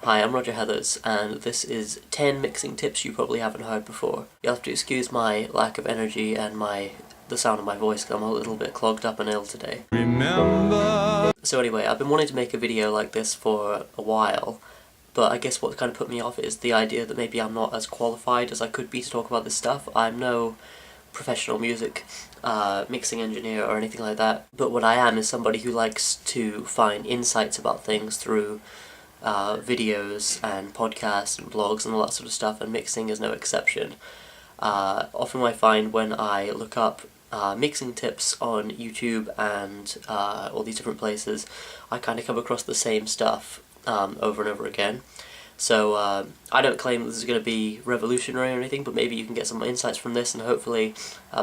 Hi, I'm Roger Heathers, and this is 10 mixing tips you probably haven't heard before. You'll have to excuse my lack of energy and the sound of my voice because I'm a little bit clogged up and ill today. Remember. So anyway, I've been wanting to make a video like this for a while, but I guess what kind of put me off is the idea that maybe I'm not as qualified as I could be to talk about this stuff. I'm no professional music mixing engineer or anything like that, but what I am is somebody who likes to find insights about things through videos and podcasts and blogs and all that sort of stuff, and mixing is no exception. Often I find when I look up mixing tips on YouTube and all these different places, I kind of come across the same stuff over and over again. So I don't claim this is going to be revolutionary or anything, but maybe you can get some insights from this, and hopefully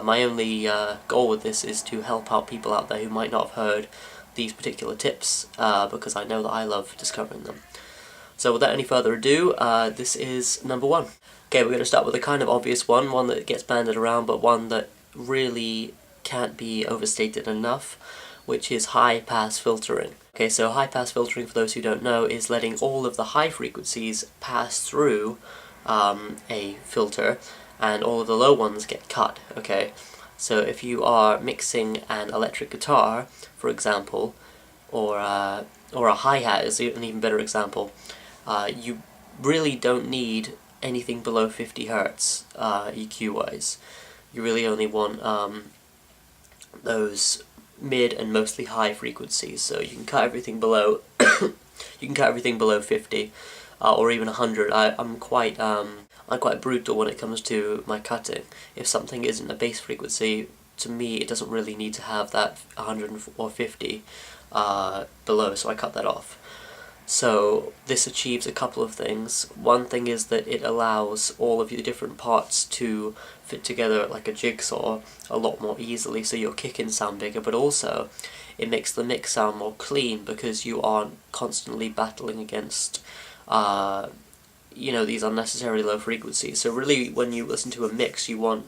my only goal with this is to help out people out there who might not have heard these particular tips, because I know that I love discovering them. So without any further ado, this is number 1. Okay, we're going to start with a kind of obvious one that gets banded around, but one that really can't be overstated enough, which is high-pass filtering. Okay, so high-pass filtering, for those who don't know, is letting all of the high frequencies pass through a filter, and all of the low ones get cut, okay? So if you are mixing an electric guitar, for example, or a hi-hat is an even better example, you really don't need anything below 50 Hz EQ-wise. You really only want those mid and mostly high frequencies, so you can cut everything below you can cut everything below 50 or even 100. I'm quite brutal when it comes to my cutting. If something isn't a bass frequency, to me it doesn't really need to have that 100 or 50 below, so I cut that off. So this achieves a couple of things. One thing is that it allows all of your different parts to fit together like a jigsaw a lot more easily, so your kick-ins sound bigger, but also it makes the mix sound more clean because you aren't constantly battling against these unnecessarily low frequencies. So really, when you listen to a mix, you want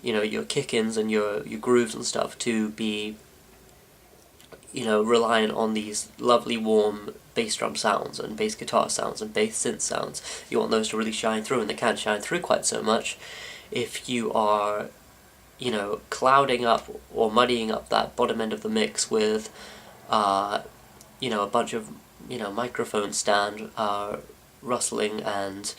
your kick-ins and your grooves and stuff to be reliant on these lovely warm bass drum sounds and bass guitar sounds and bass synth sounds. You want those to really shine through, and they can't shine through quite so much if you are clouding up or muddying up that bottom end of the mix with a bunch of microphone stand rustling and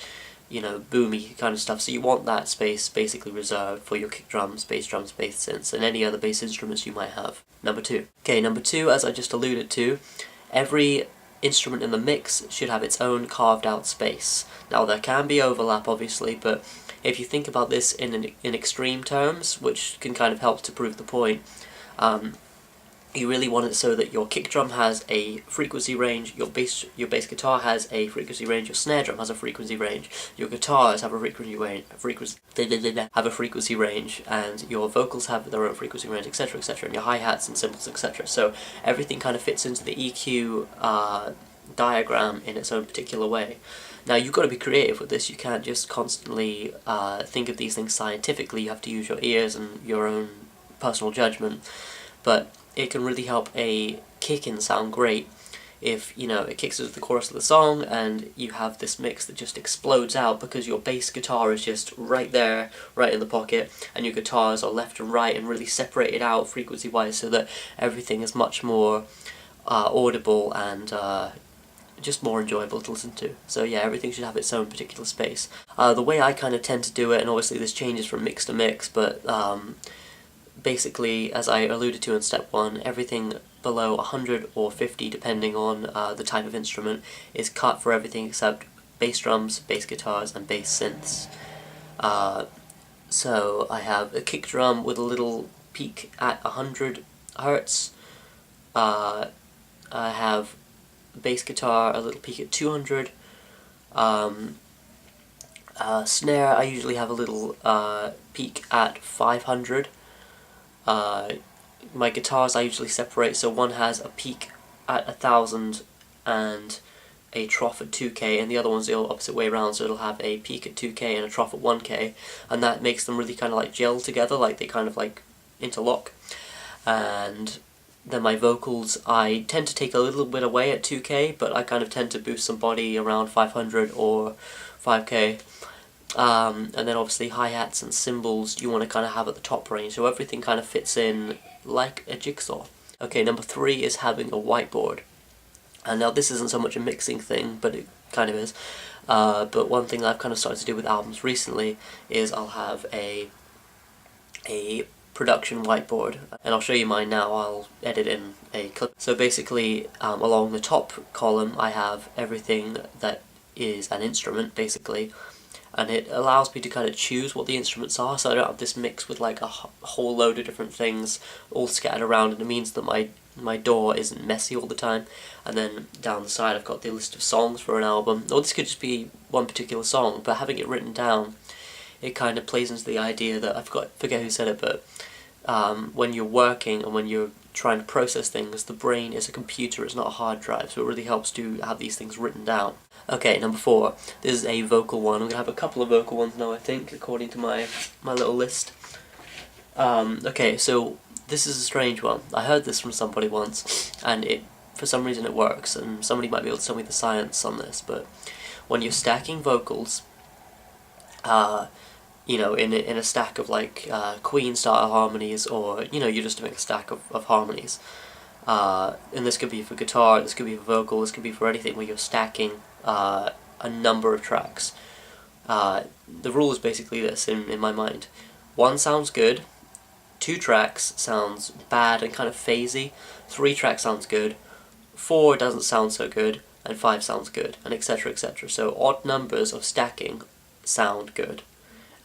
boomy kind of stuff. So you want that space basically reserved for your kick drums, bass synths, and any other bass instruments you might have. Number 2. Okay, number 2, as I just alluded to, every instrument in the mix should have its own carved out space. Now there can be overlap obviously, but if you think about this in extreme terms, which can kind of help to prove the point, you really want it so that your kick drum has a frequency range, your bass guitar has a frequency range, your snare drum has a frequency range, your guitars have a frequency range, and your vocals have their own frequency range, etc., etc., and your hi-hats and cymbals, etc. So everything kind of fits into the EQ diagram in its own particular way. Now you've got to be creative with this. You can't just constantly think of these things scientifically. You have to use your ears and your own personal judgment, but it can really help a kick-in sound great if it kicks into the chorus of the song and you have this mix that just explodes out because your bass guitar is just right there, right in the pocket, and your guitars are left and right and really separated out frequency-wise so that everything is much more audible and just more enjoyable to listen to. So yeah, everything should have its own particular space. The way I kind of tend to do it, and obviously this changes from mix to mix, but basically, as I alluded to in step 1, everything below 100 or 50, depending on the type of instrument, is cut for everything except bass drums, bass guitars, and bass synths. So I have a kick drum with a little peak at 100 Hz. I have bass guitar, a little peak at 200. Snare, I usually have a little peak at 500. My guitars I usually separate, so one has a peak at 1000 and a trough at 2k, and the other one's the opposite way around, so it'll have a peak at 2k and a trough at 1k, and that makes them really kind of like gel together, like they kind of like interlock. And then my vocals, I tend to take a little bit away at 2K, but I kind of tend to boost some body around 500 or 5K. And then obviously hi-hats and cymbals you want to kind of have at the top range, so everything kind of fits in like a jigsaw. Okay, number 3 is having a whiteboard. And now this isn't so much a mixing thing, but it kind of is. But one thing that I've kind of started to do with albums recently is I'll have a production whiteboard, and I'll show you mine now. I'll edit in a clip. So basically, along the top column I have everything that is an instrument, basically, and it allows me to kind of choose what the instruments are, so I don't have this mix with like a whole load of different things all scattered around, and it means that my DAW isn't messy all the time. And then down the side I've got the list of songs for an album, or this could just be one particular song, but having it written down, it kind of plays into the idea that, forget who said it, but when you're working and when you're trying to process things, the brain is a computer, it's not a hard drive, so it really helps to have these things written down. Okay, number 4. This is a vocal one. I'm going to have a couple of vocal ones now, I think, according to my little list. Okay, so this is a strange one. I heard this from somebody once, and for some reason it works, and somebody might be able to tell me the science on this, but when you're stacking vocals, you know, in a stack of like Queen-style harmonies, or, you know, you're just doing a stack of harmonies. And this could be for guitar, this could be for vocal, this could be for anything where you're stacking a number of tracks. The rule is basically this, in my mind. 1 sounds good, 2 tracks sounds bad and kind of phasey, 3 tracks sounds good, 4 doesn't sound so good, and 5 sounds good, and etc, etc. So odd numbers of stacking sound good.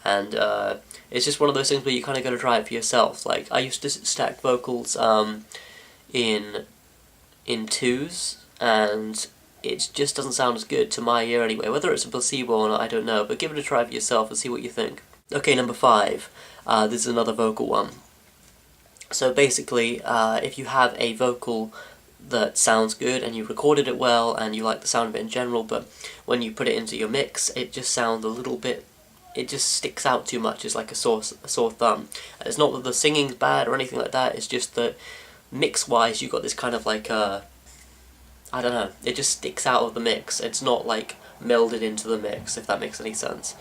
And it's just one of those things where you kind of got to try it for yourself. Like, I used to stack vocals in 2s, and it just doesn't sound as good to my ear anyway. Whether it's a placebo or not, I don't know, but give it a try for yourself and see what you think. Okay, number 5. This is another vocal one. So basically, if you have a vocal that sounds good and you recorded it well and you like the sound of it in general, but when you put it into your mix, it just sounds a little bit, it just sticks out too much. It's like a sore thumb. And it's not that the singing's bad or anything like that, it's just that mix-wise you've got this kind of like I don't know, it just sticks out of the mix. It's not like melded into the mix, if that makes any sense.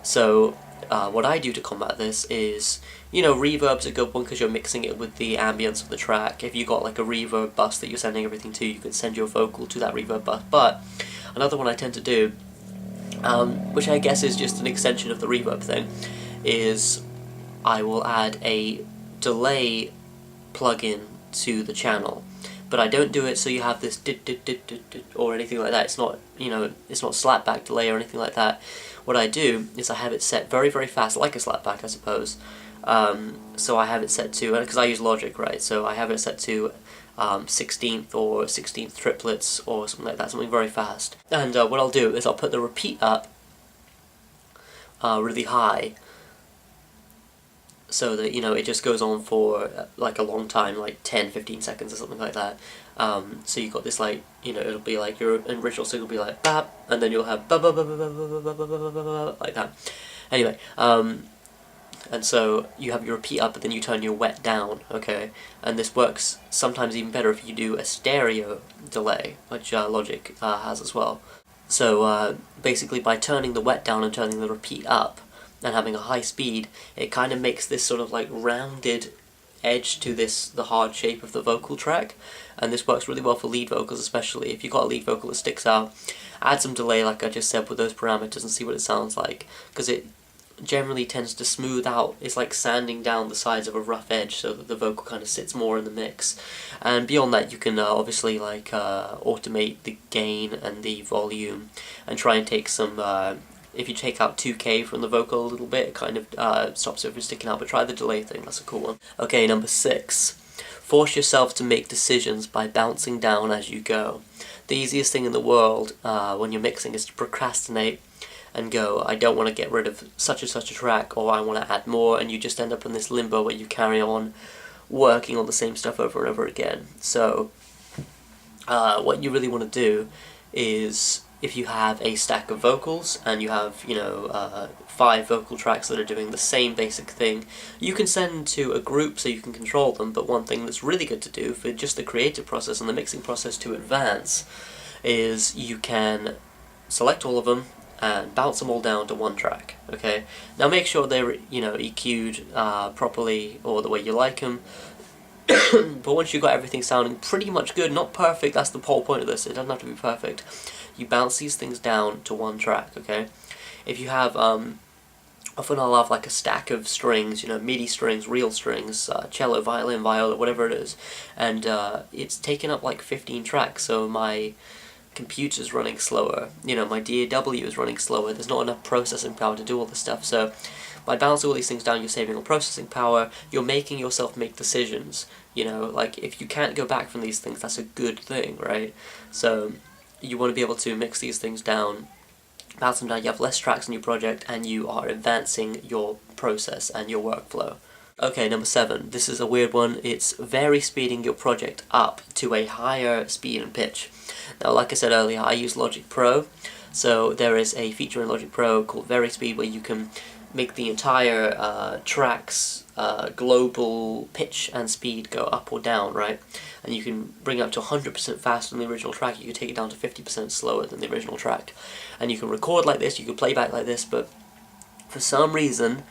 So what I do to combat this is, you know, reverb's a good one because you're mixing it with the ambience of the track. If you got like a reverb bus that you're sending everything to, you can send your vocal to that reverb bus. But another one I tend to do, which I guess is just an extension of the reverb thing, is I will add a delay plugin to the channel. But I don't do it so you have this dit or anything like that. It's not, you know, it's not slapback delay or anything like that. What I do is I have it set very, very fast, like a slapback, I suppose. So I have it set to, because I use Logic, right? So I have it set to 16th or 16th triplets or something like that, something very fast. And what I'll do is I'll put the repeat up really high, so that, you know, it just goes on for like a long time, like 10-15 seconds or something like that. So you've got this, like, you know, it'll be like your original signal will be like bap, and then you'll have ba ba ba ba ba ba ba ba ba ba ba, like that. Anyway, and so you have your repeat up, but then you turn your wet down, okay? And this works sometimes even better if you do a stereo delay, which Logic has as well. So basically by turning the wet down and turning the repeat up, and having a high speed, it kind of makes this sort of like rounded edge to the hard shape of the vocal track, and this works really well for lead vocals, especially if you've got a lead vocal that sticks out. Add some delay, like I just said, with those parameters and see what it sounds like, because it generally tends to smooth out. It's like sanding down the sides of a rough edge so that the vocal kind of sits more in the mix. And beyond that, you can obviously like automate the gain and the volume and try and take some if you take out 2K from the vocal a little bit, it kind of stops it from sticking out, but try the delay thing, that's a cool one. Okay, number 6. Force yourself to make decisions by bouncing down as you go. The easiest thing in the world when you're mixing is to procrastinate and go, I don't want to get rid of such and such a track, or I want to add more, and you just end up in this limbo where you carry on working on the same stuff over and over again. So what you really want to do is if you have a stack of vocals and you have, 5 vocal tracks that are doing the same basic thing, you can send to a group so you can control them, but one thing that's really good to do for just the creative process and the mixing process to advance is you can select all of them and bounce them all down to one track, okay? Now make sure they're, EQ'd properly or the way you like them, but once you've got everything sounding pretty much good, not perfect, that's the whole point of this, it doesn't have to be perfect, you bounce these things down to one track, okay? If you have, often I'll have like a stack of strings, MIDI strings, real strings, cello, violin, viola, whatever it is, and it's taken up like 15 tracks, so my computer's running slower, my DAW is running slower, there's not enough processing power to do all this stuff, so by bouncing all these things down, you're saving on processing power, you're making yourself make decisions, like if you can't go back from these things, that's a good thing, right? So you want to be able to mix these things down, bounce them down, you have less tracks in your project, and you are advancing your process and your workflow. Okay, number 7. This is a weird one. It's vary speeding your project up to a higher speed and pitch. Now, like I said earlier, I use Logic Pro, so there is a feature in Logic Pro called Vary Speed where you can make the entire track's global pitch and speed go up or down, right? And you can bring it up to 100% faster than the original track, you can take it down to 50% slower than the original track. And you can record like this, you can play back like this, but for some reason,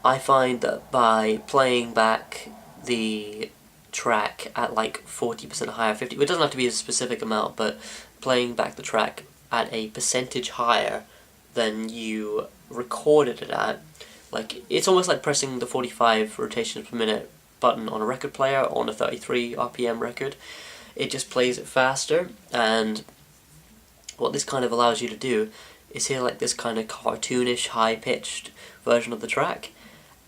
I find that by playing back the track at like 40% higher, 50, it doesn't have to be a specific amount, but playing back the track at a percentage higher than you recorded it at, like, it's almost like pressing the 45 rotations per minute button on a record player on a 33 RPM record. It just plays it faster, and what this kind of allows you to do is hear like this kind of cartoonish, high-pitched version of the track,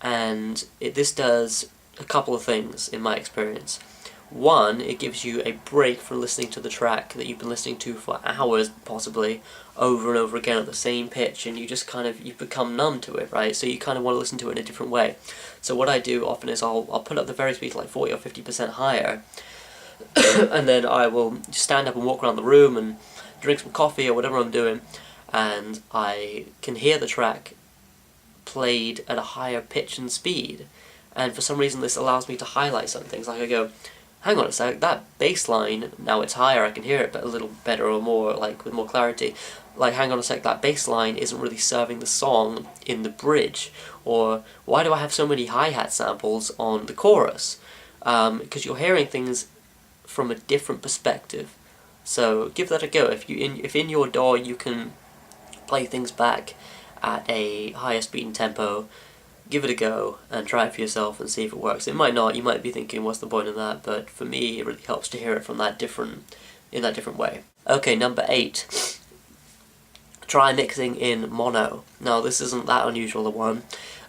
and this does a couple of things in my experience. One, it gives you a break from listening to the track that you've been listening to for hours, possibly, over and over again at the same pitch, and you just you've become numb to it, right? So you kind of want to listen to it in a different way. So what I do often is I'll put up the vary speed to like 40 or 50% higher, and then I will stand up and walk around the room and drink some coffee or whatever I'm doing, and I can hear the track played at a higher pitch and speed. And for some reason this allows me to highlight some things, like I go, hang on a sec, that bass line, now it's higher, I can hear it a little better or more, like with more clarity. Like, hang on a sec, that bass line isn't really serving the song in the bridge. Or, why do I have so many hi-hat samples on the chorus? Because you're hearing things from a different perspective. So give that a go. If in your DAW you can play things back at a higher speed and tempo, give it a go and try it for yourself and see if it works. It might not, you might be thinking what's the point of that, but for me it really helps to hear it from in that different way. Okay, number 8. Try mixing in mono. Now this isn't that unusual a one.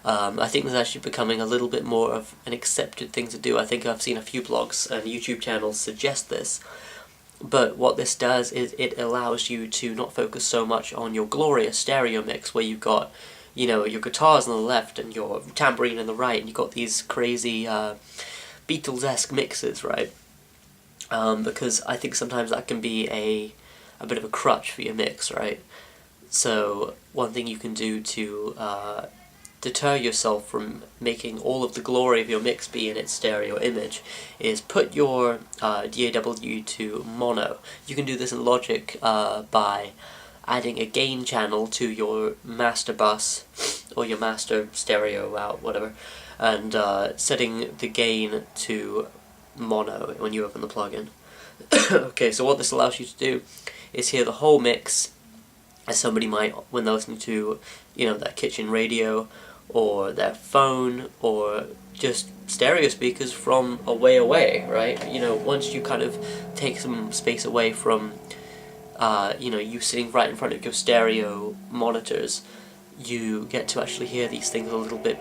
I think this is actually becoming a little bit more of an accepted thing to do. I think I've seen a few blogs and YouTube channels suggest this. But what this does is it allows you to not focus so much on your glorious stereo mix where you've got, your guitars on the left and your tambourine on the right, and you've got these crazy Beatles-esque mixes, right? Because I think sometimes that can be a bit of a crutch for your mix, right? So one thing you can do to deter yourself from making all of the glory of your mix be in its stereo image is put your DAW to mono. You can do this in Logic by adding a gain channel to your master bus or your master stereo out, whatever, and setting the gain to mono when you open the plugin. Okay, so what this allows you to do is hear the whole mix as somebody might when they're listening to, their kitchen radio or their phone or just stereo speakers from a way away, right? Once you kind of take some space away from, you sitting right in front of your stereo monitors, you get to actually hear these things a little bit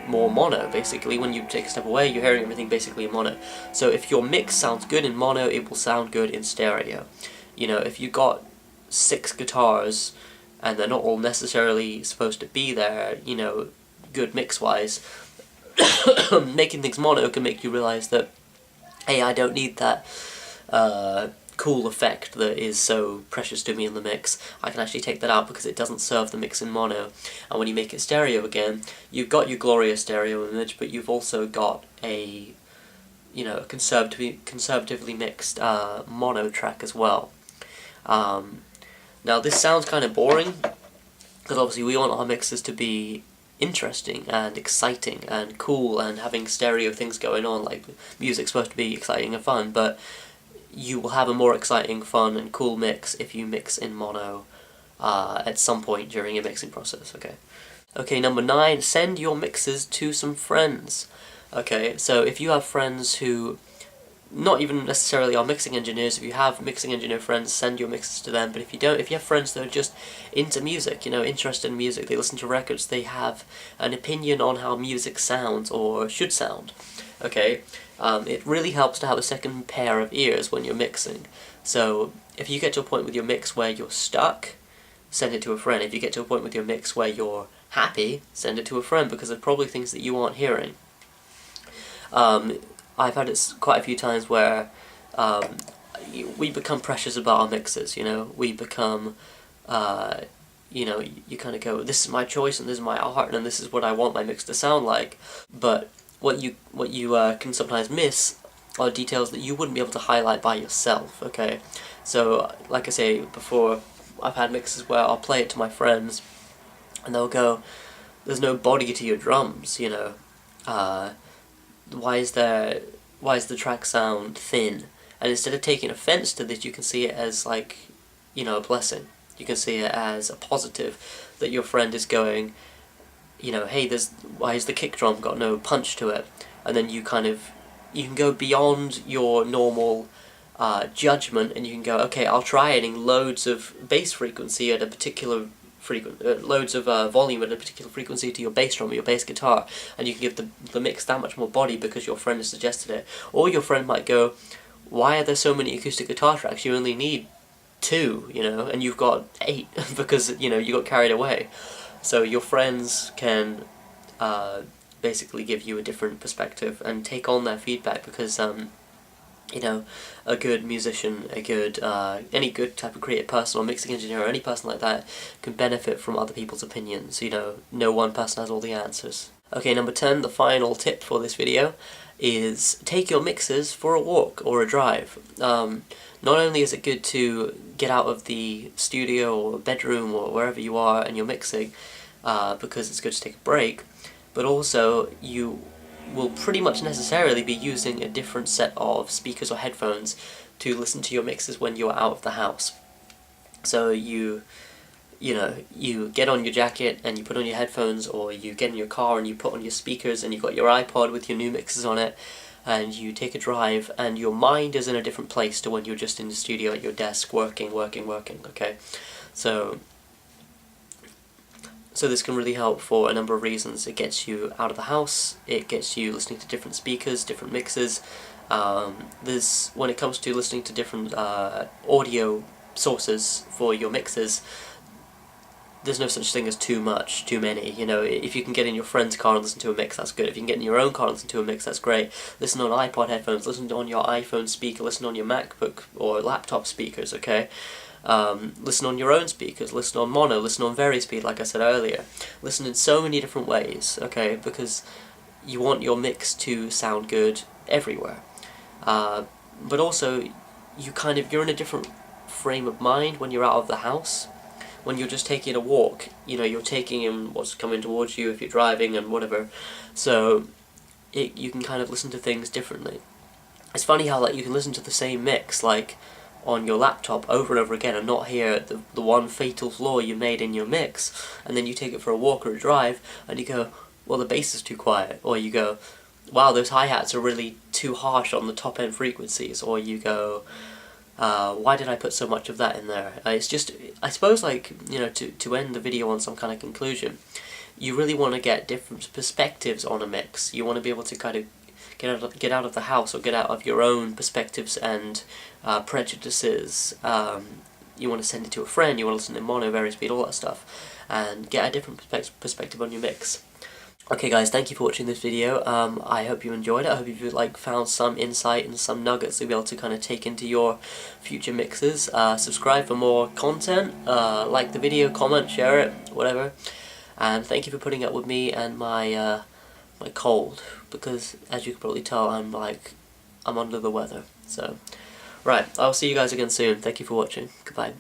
more mono, basically. When you take a step away, you're hearing everything basically in mono. So if your mix sounds good in mono, it will sound good in stereo. If you got 6 guitars and they're not all necessarily supposed to be there, good mix-wise, making things mono can make you realize that, hey, I don't need that cool effect that is so precious to me in the mix, I can actually take that out because it doesn't serve the mix in mono. And when you make it stereo again, you've got your glorious stereo image, but you've also got a, you know, a conservatively mixed mono track as well. Now this sounds kind of boring, because obviously we want our mixes to be interesting and exciting and cool and having stereo things going on, like music's supposed to be exciting and fun, but you will have a more exciting, fun and cool mix if you mix in mono at some point during your mixing process, okay? Okay, number 9, send your mixes to some friends. Okay, so if you have friends who, not even necessarily are mixing engineers, if you have mixing engineer friends, send your mixes to them, but if you don't, if you have friends that are just into music, you know, interested in music, they listen to records, they have an opinion on how music sounds or should sound, okay, it really helps to have a second pair of ears when you're mixing. So if you get to a point with your mix where you're stuck, send it to a friend. If you get to a point with your mix where you're happy, send it to a friend, because there's probably things that you aren't hearing. I've had it quite a few times where we become precious about our mixes, you know, we become, you know, you kind of go, this is my choice and this is my art and this is what I want my mix to sound like, but what you can sometimes miss are details that you wouldn't be able to highlight by yourself, okay? So, like I say before, I've had mixes where I'll play it to my friends and they'll go, there's no body to your drums, you know, why is the track sound thin? And instead of taking offense to this, you can see it as, like, you know, a blessing. You can see it as a positive, that your friend is going, you know, hey, why has the kick drum got no punch to it? And then you can go beyond your normal judgment, and you can go, okay, I'll try adding loads of bass frequency at a particular loads of volume at a particular frequency to your bass drum or your bass guitar, and you can give the mix that much more body because your friend has suggested it. Or your friend might go, why are there so many acoustic guitar tracks? You only need 2, you know, and you've got 8 because, you know, you got carried away. So your friends can basically give you a different perspective and take on their feedback, because you know, a good musician, any good type of creative person or mixing engineer or any person like that can benefit from other people's opinions. You know, no one person has all the answers. Okay, number 10, the final tip for this video, is take your mixes for a walk or a drive. Not only is it good to get out of the studio or bedroom or wherever you are and you're mixing, because it's good to take a break, but also you will pretty much necessarily be using a different set of speakers or headphones to listen to your mixes when you're out of the house. So you get on your jacket and you put on your headphones, or you get in your car and you put on your speakers and you've got your iPod with your new mixes on it, and you take a drive and your mind is in a different place to when you're just in the studio at your desk working, okay? So this can really help for a number of reasons. It gets you out of the house, it gets you listening to different speakers, different mixes. When it comes to listening to different audio sources for your mixes, there's no such thing as too many. You know, if you can get in your friend's car and listen to a mix, that's good. If you can get in your own car and listen to a mix, that's great. Listen on iPod headphones, listen on your iPhone speaker, listen on your MacBook or laptop speakers, okay? Listen on your own speakers, listen on mono, listen on Varispeed, like I said earlier. Listen in so many different ways, okay, because you want your mix to sound good everywhere. But also, you're in a different frame of mind when you're out of the house. When you're just taking a walk, you know, you're taking in what's coming towards you if you're driving and whatever. So you can kind of listen to things differently. It's funny how, like, you can listen to the same mix, like, on your laptop over and over again and not hear the one fatal flaw you made in your mix, and then you take it for a walk or a drive and you go, well, the bass is too quiet, or you go, wow, those hi-hats are really too harsh on the top end frequencies, or you go, why did I put so much of that in there? It's just, I suppose, like, you know, to end the video on some kind of conclusion, you really want to get different perspectives on a mix. You want to be able to kind of get out of the house, or get out of your own perspectives and prejudices. You want to send it to a friend, you want to listen to mono, Varispeed, all that stuff, and get a different perspective on your mix. Okay guys, thank you for watching this video. I hope you enjoyed it. I hope you've found some insight and some nuggets to be able to kind of take into your future mixes. Subscribe for more content, like the video, comment, share it, whatever. And thank you for putting up with me and my my cold, because as you can probably tell, I'm under the weather. So, right, I'll see you guys again soon. Thank you for watching. Goodbye.